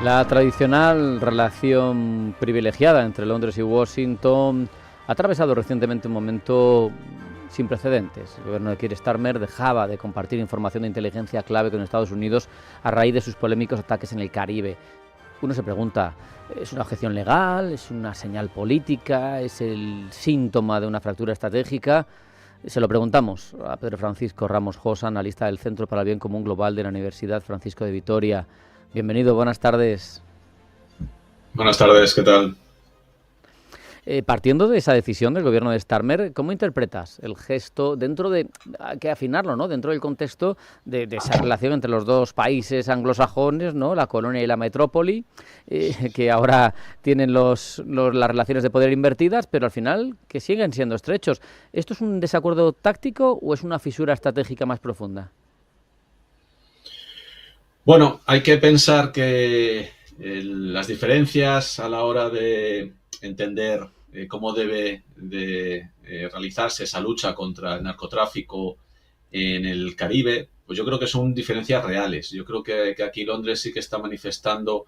La tradicional relación privilegiada entre Londres y Washington ha atravesado recientemente un momento sin precedentes. El gobierno de Keir Starmer dejaba de compartir información de inteligencia clave con Estados Unidos a raíz de sus polémicos ataques en el Caribe. Uno se pregunta, ¿es una objeción legal? ¿Es una señal política? ¿Es el síntoma de una fractura estratégica? Se lo preguntamos a Pedro Francisco Ramos Josa, analista del Centro para el Bien Común Global de la Universidad Francisco de Vitoria. Bienvenido, buenas tardes. Buenas tardes, ¿qué tal? Partiendo de esa decisión del gobierno de Starmer, ¿cómo interpretas el gesto dentro de, hay que afinarlo, ¿no? Dentro del contexto de esa relación entre los dos países anglosajones, ¿no? La colonia y la metrópoli, que ahora tienen las relaciones de poder invertidas, pero al final que siguen siendo estrechos. ¿Esto es un desacuerdo táctico o es una fisura estratégica más profunda? Bueno, hay que pensar que las diferencias a la hora de entender cómo debe de realizarse esa lucha contra el narcotráfico en el Caribe, pues yo creo que son diferencias reales. Yo creo que aquí Londres sí que está manifestando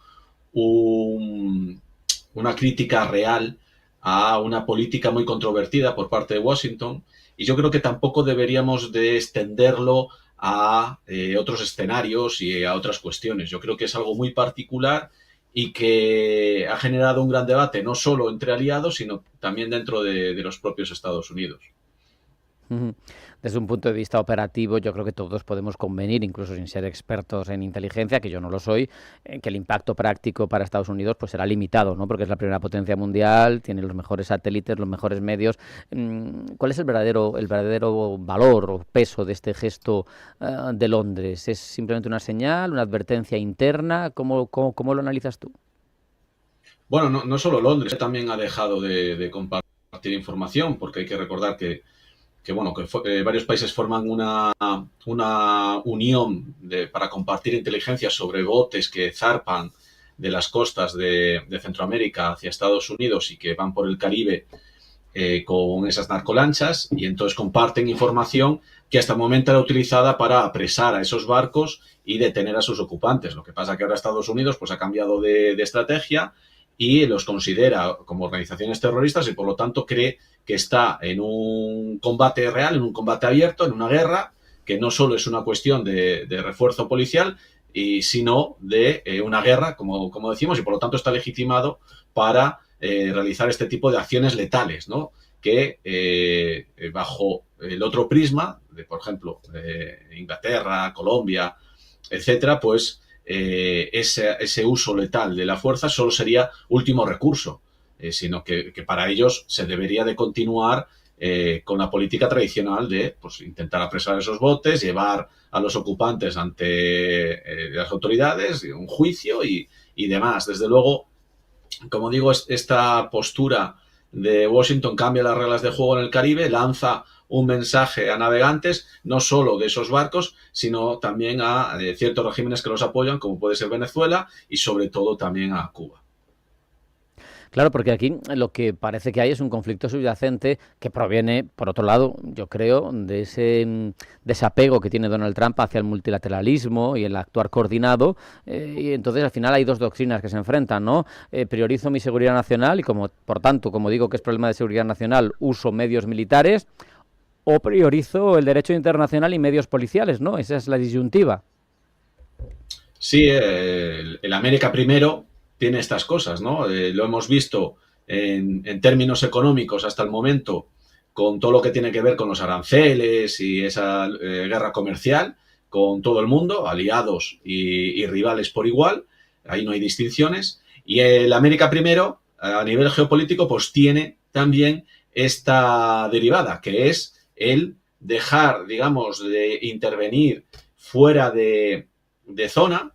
una crítica real a una política muy controvertida por parte de Washington, y yo creo que tampoco deberíamos de extenderlo a otros escenarios y a otras cuestiones. Yo creo que es algo muy particular y que ha generado un gran debate, no solo entre aliados, sino también dentro de los propios Estados Unidos. Desde un punto de vista operativo, yo creo que todos podemos convenir, incluso sin ser expertos en inteligencia, que yo no lo soy, que el impacto práctico para Estados Unidos pues será limitado, ¿no? Porque es la primera potencia mundial, tiene los mejores satélites, los mejores medios. ¿Cuál es el verdadero valor o peso de este gesto de Londres? ¿Es simplemente una señal, una advertencia interna? ¿Cómo lo analizas tú? Bueno, no solo Londres, también ha dejado de compartir información, porque hay que recordar que varios países forman una unión para compartir inteligencia sobre botes que zarpan de las costas de Centroamérica hacia Estados Unidos y que van por el Caribe con esas narcolanchas, y entonces comparten información que hasta el momento era utilizada para apresar a esos barcos y detener a sus ocupantes. Lo que pasa que ahora Estados Unidos pues ha cambiado de estrategia y los considera como organizaciones terroristas, y por lo tanto cree que está en un combate real, en un combate abierto, en una guerra, que no solo es una cuestión de refuerzo policial, sino de una guerra, como decimos, y por lo tanto está legitimado para realizar este tipo de acciones letales, ¿no? Que bajo el otro prisma, por ejemplo, Inglaterra, Colombia, etcétera, pues ese uso letal de la fuerza solo sería último recurso, sino que para ellos se debería de continuar con la política tradicional de pues, intentar apresar esos botes, llevar a los ocupantes ante las autoridades, un juicio y demás. Desde luego, como digo, esta postura de Washington cambia las reglas de juego en el Caribe, lanza un mensaje a navegantes, no solo de esos barcos, sino también a ciertos regímenes que los apoyan, como puede ser Venezuela, y sobre todo también a Cuba. Claro, porque aquí lo que parece que hay es un conflicto subyacente que proviene, por otro lado, yo creo, de ese desapego que tiene Donald Trump hacia el multilateralismo y el actuar coordinado, y entonces al final hay dos doctrinas que se enfrentan, ¿no? Priorizo mi seguridad nacional y por tanto, como digo que es problema de seguridad nacional, uso medios militares, o priorizo el derecho internacional y medios policiales, ¿no? Esa es la disyuntiva. Sí, el América primero tiene estas cosas, ¿no? Lo hemos visto en términos económicos hasta el momento, con todo lo que tiene que ver con los aranceles y esa guerra comercial con todo el mundo, aliados y rivales por igual. Ahí no hay distinciones. Y el América primero, a nivel geopolítico, pues tiene también esta derivada, que es el dejar, digamos, de intervenir fuera de zona,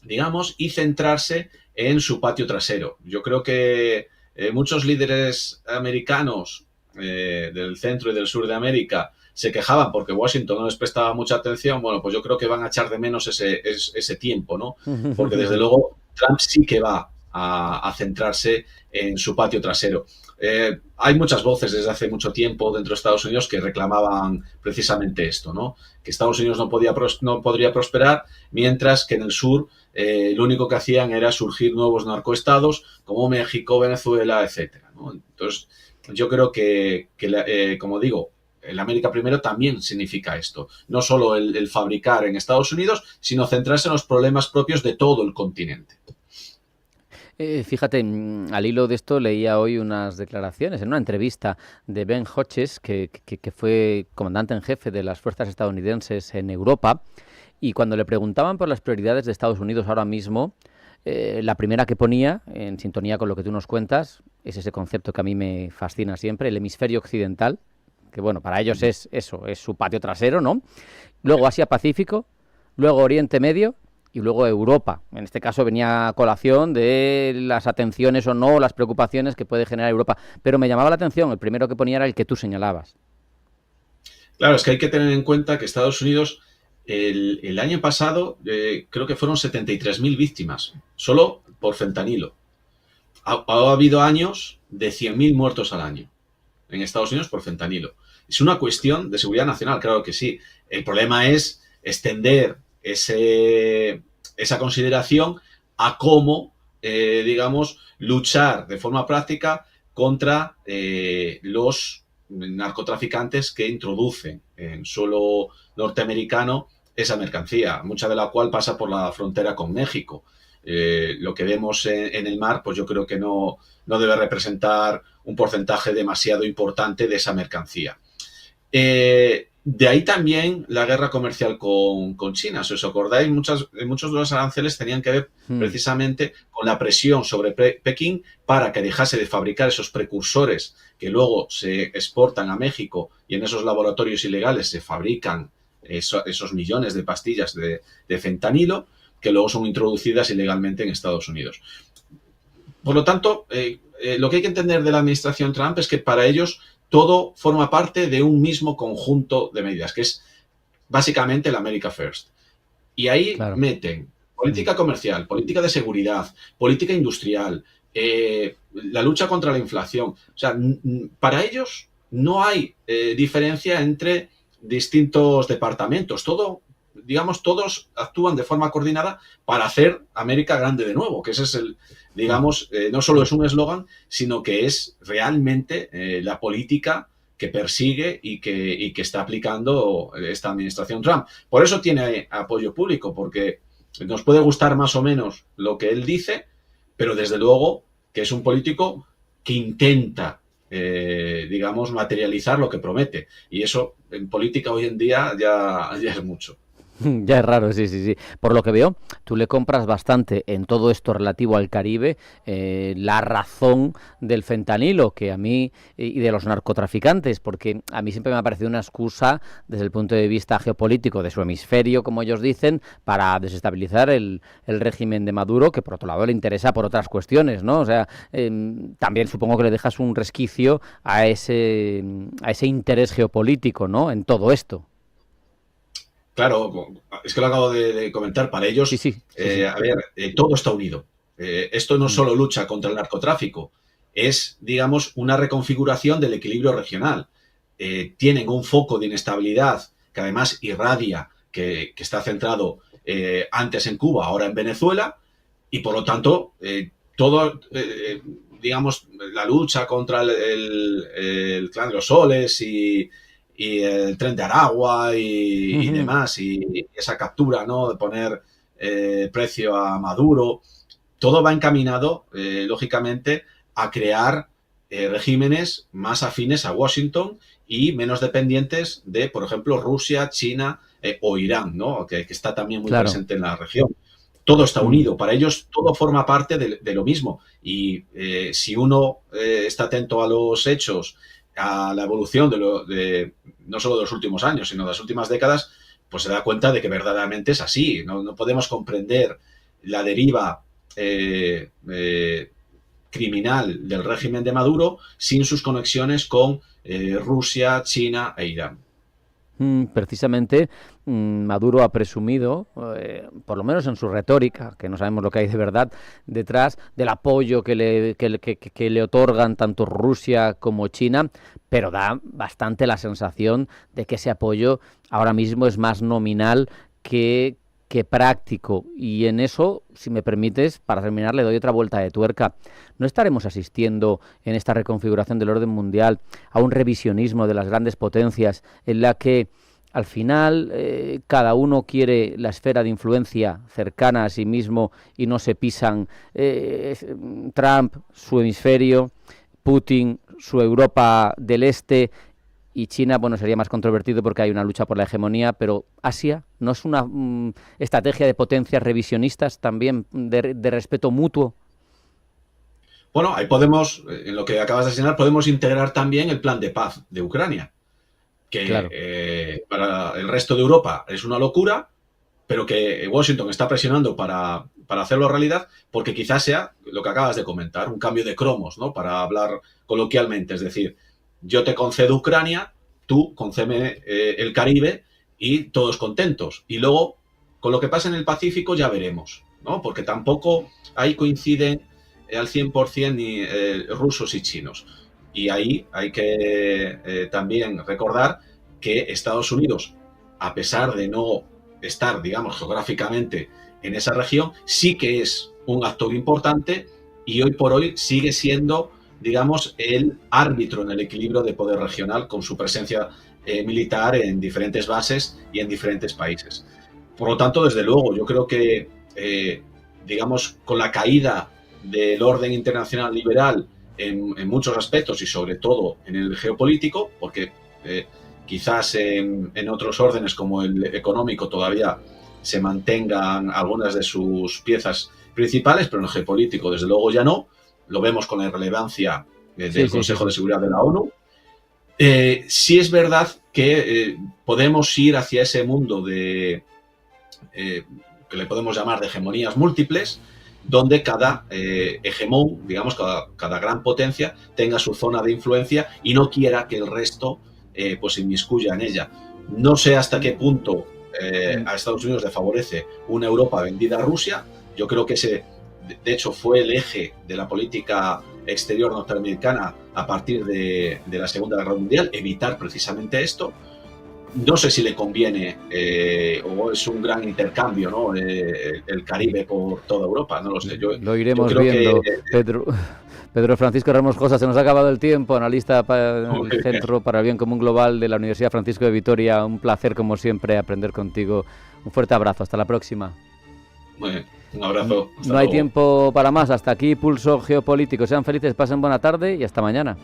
digamos, y centrarse en su patio trasero. Yo creo que muchos líderes americanos del centro y del sur de América se quejaban porque Washington no les prestaba mucha atención. Bueno, pues yo creo que van a echar de menos ese tiempo, ¿no? Porque desde luego Trump sí que va a centrarse en su patio trasero. Hay muchas voces desde hace mucho tiempo dentro de Estados Unidos que reclamaban precisamente esto, ¿no? Que Estados Unidos no podría prosperar, mientras que en el sur lo único que hacían era surgir nuevos narcoestados como México, Venezuela, etcétera, ¿no? Entonces, yo creo como digo, el América Primero también significa esto. No solo el fabricar en Estados Unidos, sino centrarse en los problemas propios de todo el continente. Fíjate, al hilo de esto leía hoy unas declaraciones en una entrevista de Ben Hodges, que fue comandante en jefe de las fuerzas estadounidenses en Europa, y cuando le preguntaban por las prioridades de Estados Unidos ahora mismo, la primera que ponía, en sintonía con lo que tú nos cuentas, es ese concepto que a mí me fascina siempre, el hemisferio occidental, que bueno, para ellos es eso, es su patio trasero, ¿no? Luego Asia-Pacífico, luego Oriente Medio y luego Europa. En este caso venía a colación de las atenciones o no, las preocupaciones que puede generar Europa. Pero me llamaba la atención, el primero que ponía era el que tú señalabas. Claro, es que hay que tener en cuenta que Estados Unidos el año pasado creo que fueron 73.000 víctimas, solo por fentanilo. Ha habido años de 100.000 muertos al año en Estados Unidos por fentanilo. Es una cuestión de seguridad nacional, claro que sí. El problema es extender esa consideración a cómo, digamos, luchar de forma práctica contra los narcotraficantes que introducen en suelo norteamericano esa mercancía, mucha de la cual pasa por la frontera con México. Lo que vemos en el mar, pues yo creo que no debe representar un porcentaje demasiado importante de esa mercancía. De ahí también la guerra comercial con China. Si os acordáis, muchos de los aranceles tenían que ver precisamente con la presión sobre Pekín para que dejase de fabricar esos precursores que luego se exportan a México y en esos laboratorios ilegales se fabrican esos millones de pastillas de fentanilo que luego son introducidas ilegalmente en Estados Unidos. Por lo tanto, lo que hay que entender de la administración Trump es que para ellos todo forma parte de un mismo conjunto de medidas, que es básicamente el America First. Y ahí meten política comercial, política de seguridad, política industrial, la lucha contra la inflación. O sea, para ellos no hay diferencia entre distintos departamentos. Todos actúan de forma coordinada para hacer América grande de nuevo, que ese es no solo es un eslogan, sino que es realmente la política que persigue y que está aplicando esta administración Trump. Por eso tiene apoyo público, porque nos puede gustar más o menos lo que él dice, pero desde luego que es un político que intenta, materializar lo que promete. Y eso en política hoy en día ya es mucho. Ya es raro, sí. Por lo que veo, tú le compras bastante en todo esto relativo al Caribe la razón del fentanilo, que a mí, y de los narcotraficantes, porque a mí siempre me ha parecido una excusa desde el punto de vista geopolítico de su hemisferio, como ellos dicen, para desestabilizar el régimen de Maduro, que por otro lado le interesa por otras cuestiones, ¿no? O sea, también supongo que le dejas un resquicio a ese interés geopolítico, ¿no? En todo esto. Claro, es que lo acabo de comentar. Para ellos, Sí. Todo está unido. Esto no solo lucha contra el narcotráfico, es, digamos, una reconfiguración del equilibrio regional. Tienen un foco de inestabilidad que además irradia, que está centrado antes en Cuba, ahora en Venezuela, y por lo tanto, la lucha contra el clan de los soles y el tren de Aragua y demás, y esa captura, ¿no?, de poner precio a Maduro, todo va encaminado, lógicamente, a crear regímenes más afines a Washington y menos dependientes de, por ejemplo, Rusia, China o Irán, ¿no?, que está también muy presente en la región. Todo está unido. Para ellos todo forma parte de lo mismo. Y si uno está atento a los hechos, a la evolución no solo de los últimos años, sino de las últimas décadas, pues se da cuenta de que verdaderamente es así. No podemos comprender la deriva criminal del régimen de Maduro sin sus conexiones con Rusia, China e Irán. Precisamente Maduro ha presumido, por lo menos en su retórica, que no sabemos lo que hay de verdad detrás, del apoyo que le otorgan tanto Rusia como China, pero da bastante la sensación de que ese apoyo ahora mismo es más nominal que práctico. Y en eso, si me permites, para terminar, le doy otra vuelta de tuerca. ¿No estaremos asistiendo en esta reconfiguración del orden mundial a un revisionismo de las grandes potencias en la que al final cada uno quiere la esfera de influencia cercana a sí mismo y no se pisan? Trump, su hemisferio; Putin, su Europa del Este; y China, bueno, sería más controvertido porque hay una lucha por la hegemonía, pero Asia, ¿no es una estrategia de potencias revisionistas también de respeto mutuo? Bueno, ahí podemos, en lo que acabas de señalar, podemos integrar también el plan de paz de Ucrania, que Claro. Para el resto de Europa es una locura, pero que Washington está presionando para hacerlo realidad, porque quizás sea lo que acabas de comentar, un cambio de cromos, ¿no? Para hablar coloquialmente, es decir, yo te concedo Ucrania, tú concédeme el Caribe y todos contentos. Y luego, con lo que pasa en el Pacífico ya veremos, ¿no? Porque tampoco ahí coinciden al 100% ni rusos y chinos. Y ahí hay que también recordar que Estados Unidos, a pesar de no estar, digamos, geográficamente en esa región, sí que es un actor importante y hoy por hoy sigue siendo, digamos, el árbitro en el equilibrio de poder regional con su presencia militar en diferentes bases y en diferentes países. Por lo tanto, desde luego, yo creo que, digamos, con la caída del orden internacional liberal en muchos aspectos y sobre todo en el geopolítico, porque quizás en otros órdenes como el económico todavía se mantengan algunas de sus piezas principales, pero en el geopolítico desde luego ya no. Lo vemos con la irrelevancia del Consejo de Seguridad de la ONU. Sí es verdad que podemos ir hacia ese mundo de que le podemos llamar de hegemonías múltiples, donde cada hegemón, digamos, cada gran potencia tenga su zona de influencia y no quiera que el resto pues se inmiscuya en ella. No sé hasta qué punto a Estados Unidos le favorece una Europa vendida a Rusia. Yo creo que ese, de hecho, fue el eje de la política exterior norteamericana a partir de la Segunda Guerra Mundial, evitar precisamente esto. No sé si le conviene o es un gran intercambio, ¿no? El Caribe por toda Europa, no lo sé. Lo iremos viendo, Pedro Francisco Ramos Josa. Se nos ha acabado el tiempo, analista del Centro para el Bien Común Global de la Universidad Francisco de Vitoria. Un placer, como siempre, aprender contigo. Un fuerte abrazo, hasta la próxima. Muy bien, un abrazo. No hay tiempo para más, hasta aquí Pulso Geopolítico. Sean felices, pasen buena tarde y hasta mañana.